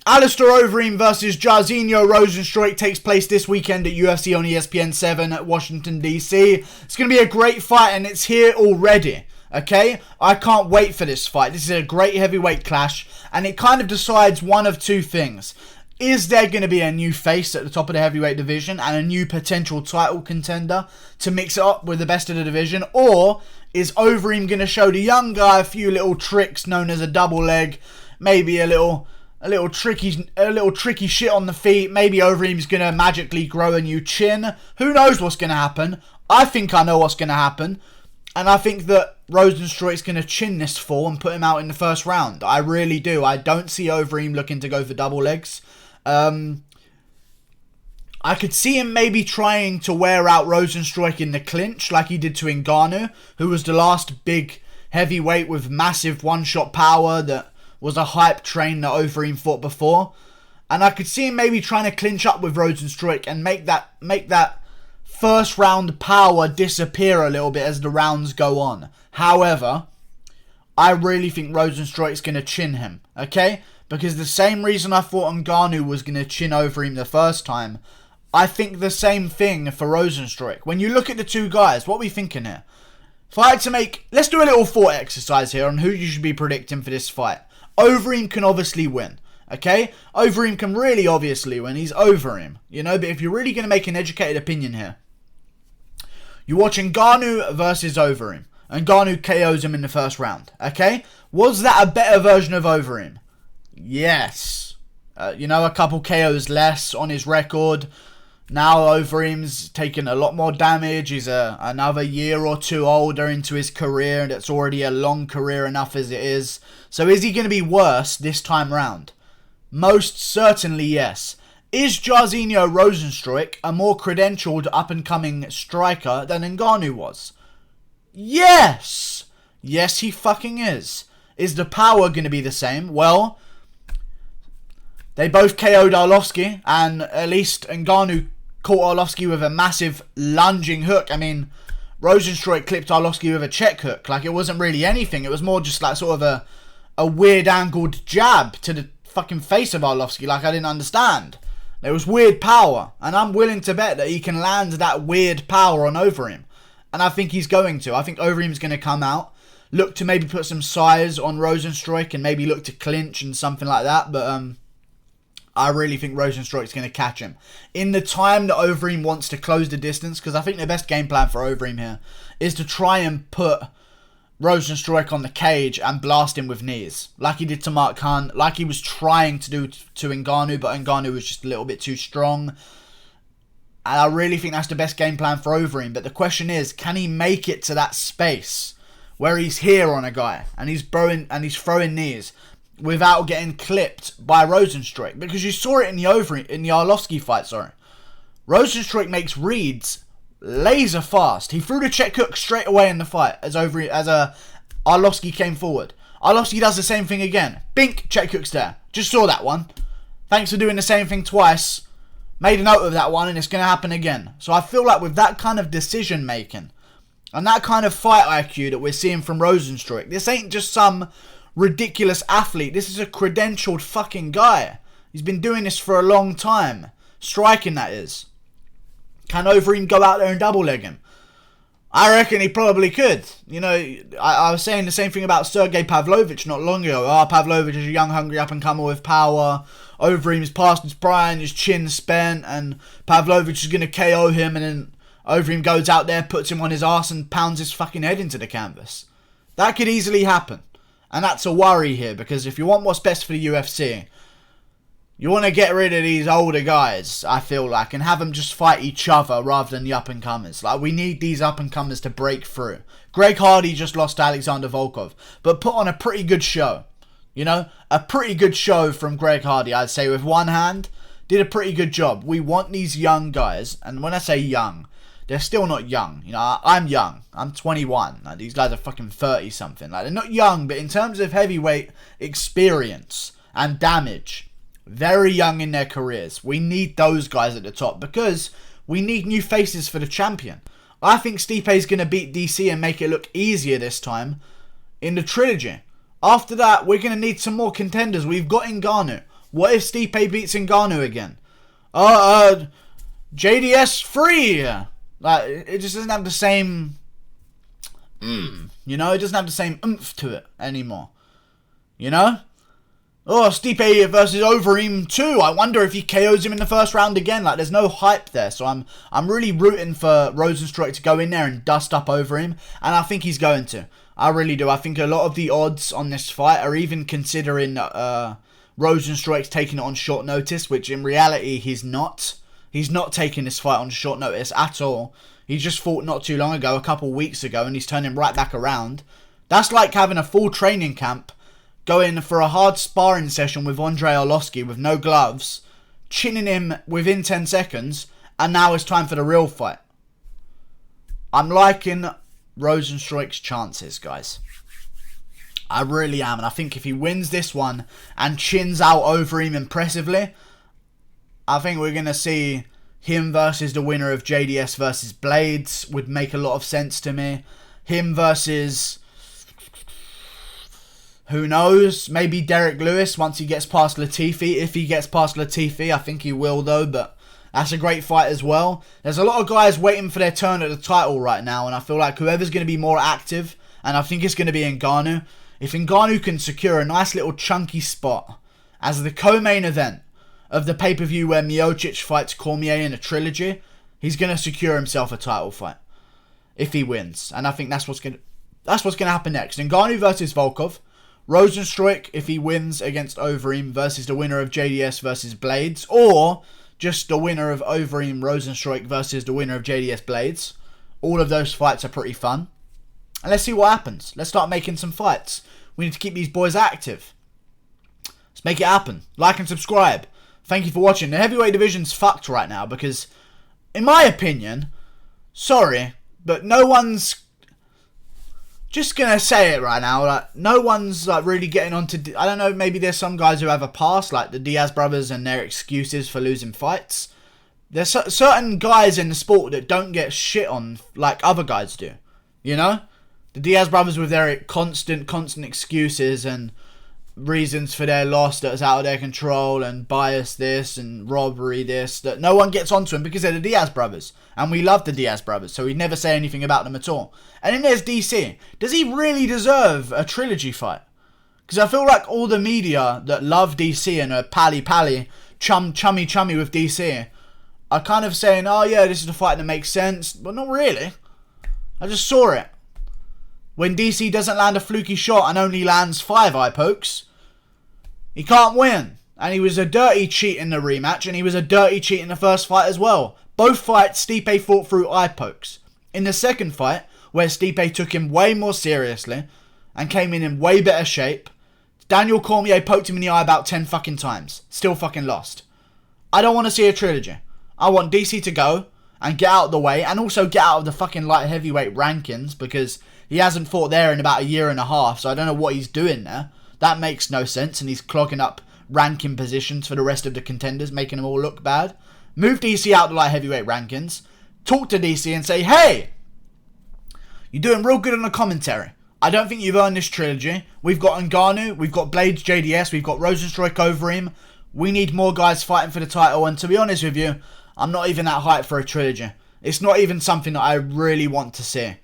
Alistair Overeem versus Jairzinho Rozenstruik takes place this weekend at UFC on ESPN 7 at Washington, D.C. It's going to be a great fight, and it's here already, okay? I can't wait for this fight. This is a great heavyweight clash, and it kind of decides one of two things. Is there going to be a new face at the top of the heavyweight division and a new potential title contender to mix it up with the best of the division? Or is Overeem going to show the young guy a few little tricks known as a double leg, maybe a little tricky shit on the feet? Maybe Overeem's going to magically grow a new chin. Who knows what's going to happen? I think I know what's going to happen. And I think that Rozenstruik's going to chin this fall and put him out in the first round. I really do. I don't see Overeem looking to go for double legs. I could see him maybe trying to wear out Rozenstruik in the clinch like he did to Ngannou, who was the last big heavyweight with massive one-shot power that was a hype train that Overeem fought before. And I could see him maybe trying to clinch up with Rozenstruik and make that first round power disappear a little bit as the rounds go on. However, I really think Rozenstruik's going to chin him, okay? Because the same reason I thought Ngannou was going to chin Overeem the first time, I think the same thing for Rozenstruik. When you look at the two guys, what are we thinking here? If I had to let's do a little thought exercise here on who you should be predicting for this fight. Overeem can obviously win, okay? Overeem can really obviously win. He's Overeem, you know? But if you're really going to make an educated opinion here, you're watching Ngannou versus Overeem. And Ngannou KOs him in the first round, okay? Was that a better version of Overeem? Yes. A couple KOs less on his record. Now Overeem's taken a lot more damage. He's another year or two older into his career, and it's already a long career enough as it is. So is he going to be worse this time round? Most certainly yes. Is Jairzinho Rozenstruik a more credentialed up-and-coming striker than Ngannou was? Yes! Yes, he fucking is. Is the power going to be the same? Well, they both KO'd Arlovski, and at least Ngannou caught Arlovski with a massive lunging hook. I mean, Rozenstruik clipped Arlovski with a check hook. Like, it wasn't really anything. It was more just like sort of a weird angled jab to the fucking face of Arlovski. Like, I didn't understand. There was weird power, and I'm willing to bet that he can land that weird power on Overeem. And I think he's going to. I think Overeem's going to come out, look to maybe put some size on Rozenstruik and maybe look to clinch and something like that. But I really think Rozenstruik's going to catch him in the time that Overeem wants to close the distance, because I think the best game plan for Overeem here is to try and put Rozenstruik on the cage and blast him with knees, like he did to Mark Hunt, like he was trying to do to Ngannou, but Ngannou was just a little bit too strong. And I really think that's the best game plan for Overeem. But the question is, can he make it to that space where he's here on a guy and he's throwing knees without getting clipped by Rozenstruik? Because you saw it in the Arlovski fight. Rozenstruik makes reads laser fast. He threw the check hook straight away in the fight as Arlovski came forward. Arlovski does the same thing again. Bink, check hook's there. Just saw that one. Thanks for doing the same thing twice. Made a note of that one, and it's going to happen again. So I feel like with that kind of decision making and that kind of fight IQ that we're seeing from Rozenstruik, this ain't just some ridiculous athlete. This is a credentialed fucking guy. He's been doing this for a long time. Striking, that is. Can Overeem go out there and double leg him? I reckon he probably could. You know, I was saying the same thing about Sergey Pavlovich not long ago. Pavlovich is a young, hungry up-and-comer with power. Overeem's past his prime, his chin's spent, and Pavlovich is going to KO him, and then Overeem goes out there, puts him on his arse, and pounds his fucking head into the canvas. That could easily happen. And that's a worry here, because if you want what's best for the UFC, you want to get rid of these older guys, I feel like, and have them just fight each other rather than the up-and-comers. Like, we need these up-and-comers to break through. Greg Hardy just lost to Alexander Volkov, but put on a pretty good show. You know, a pretty good show from Greg Hardy, I'd say, with one hand. Did a pretty good job. We want these young guys, and when I say young, they're still not young. You know, I'm young. I'm 21. Like, these guys are fucking 30-something. Like, they're not young, but in terms of heavyweight experience and damage, very young in their careers. We need those guys at the top because we need new faces for the champion. I think Stipe's going to beat DC and make it look easier this time in the trilogy. After that, we're going to need some more contenders. We've got Ngannou. What if Stipe beats Ngannou again? JDS free. Like, it just doesn't have the same, you know, it doesn't have the same oomph to it anymore. You know? Oh, Stipe versus Overeem 2. I wonder if he KOs him in the first round again. Like, there's no hype there. So I'm really rooting for Rozenstruik to go in there and dust up Overeem. And I think he's going to. I really do. I think a lot of the odds on this fight are even considering Rozenstruik's taking it on short notice, which in reality he's not. He's not taking this fight on short notice at all. He just fought not too long ago, a couple weeks ago, and he's turning right back around. That's like having a full training camp, going for a hard sparring session with Andrei Arlovski with no gloves, chinning him within 10 seconds, and now it's time for the real fight. I'm liking Rozenstruik's chances, guys. I really am, and I think if he wins this one and chins out Overeem impressively, I think we're going to see him versus the winner of JDS versus Blades would make a lot of sense to me. Him versus, who knows, maybe Derek Lewis once he gets past Latifi. If he gets past Latifi, I think he will though, but that's a great fight as well. There's a lot of guys waiting for their turn at the title right now, and I feel like whoever's going to be more active, and I think it's going to be Ngannou. If Ngannou can secure a nice little chunky spot as the co-main event of the pay-per-view where Miocic fights Cormier in a trilogy, he's going to secure himself a title fight if he wins. And I think that's what's going to happen next. Ngannou versus Volkov. Rozenstruik, if he wins against Overeem, versus the winner of JDS versus Blades. Or just the winner of Overeem Rozenstruik versus the winner of JDS Blades. All of those fights are pretty fun. And let's see what happens. Let's start making some fights. We need to keep these boys active. Let's make it happen. Like and subscribe. Thank you for watching. The heavyweight division's fucked right now because, in my opinion, sorry, but no one's, just gonna say it right now, like, no one's like really getting onto, I don't know, maybe there's some guys who have a past, like the Diaz brothers and their excuses for losing fights. There's certain guys in the sport that don't get shit on like other guys do, you know? The Diaz brothers with their constant excuses and reasons for their loss that is out of their control and bias this and robbery this, that no one gets onto them because they're the Diaz brothers and we love the Diaz brothers, so we never say anything about them at all. And then there's DC. Does he really deserve a trilogy fight? Because I feel like all the media that love DC and are pally chummy with DC are kind of saying, oh yeah, this is a fight that makes sense, but not really. I just saw it. When DC doesn't land a fluky shot and only lands 5 eye pokes, he can't win. And he was a dirty cheat in the rematch, and he was a dirty cheat in the first fight as well. Both fights, Stipe fought through eye pokes. In the second fight, where Stipe took him way more seriously and came in way better shape, Daniel Cormier poked him in the eye about 10 fucking times. Still fucking lost. I don't want to see a trilogy. I want DC to go and get out of the way, and also get out of the fucking light heavyweight rankings, because he hasn't fought there in about a year and a half, so I don't know what he's doing there. That makes no sense, and he's clogging up ranking positions for the rest of the contenders, making them all look bad. Move DC out of the light heavyweight rankings. Talk to DC and say, hey, you're doing real good on the commentary. I don't think you've earned this trilogy. We've got Ngannou, we've got Blades JDS, we've got Rozenstruik Overeem. We need more guys fighting for the title, and to be honest with you, I'm not even that hyped for a trilogy. It's not even something that I really want to see.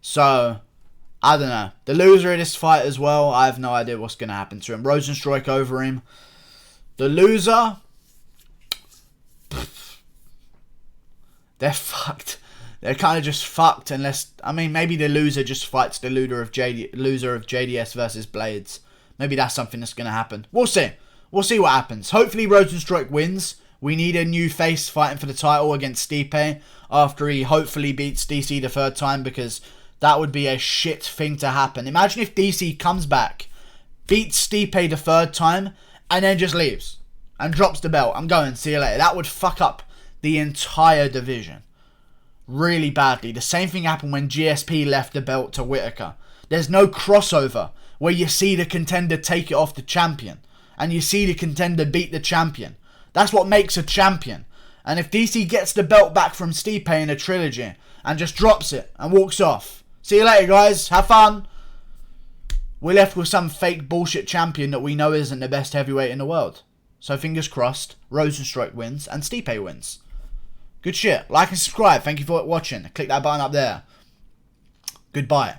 So, I don't know. The loser of this fight as well, I have no idea what's going to happen to him. Rozenstruik Overeem. The loser, they're fucked. They're kind of just fucked unless, I mean, maybe the loser just fights the loser of JDS versus Blades. Maybe that's something that's going to happen. We'll see. We'll see what happens. Hopefully Rozenstruik wins. We need a new face fighting for the title against Stipe after he hopefully beats DC the third time, because that would be a shit thing to happen. Imagine if DC comes back, beats Stipe the third time, and then just leaves and drops the belt. I'm going, see you later. That would fuck up the entire division really badly. The same thing happened when GSP left the belt to Whittaker. There's no crossover where you see the contender take it off the champion and you see the contender beat the champion. That's what makes a champion. And if DC gets the belt back from Stipe in a trilogy and just drops it and walks off, see you later guys, have fun, we're left with some fake bullshit champion that we know isn't the best heavyweight in the world. So fingers crossed, Rozenstruik wins and Stipe wins. Good shit. Like and subscribe. Thank you for watching. Click that button up there. Goodbye.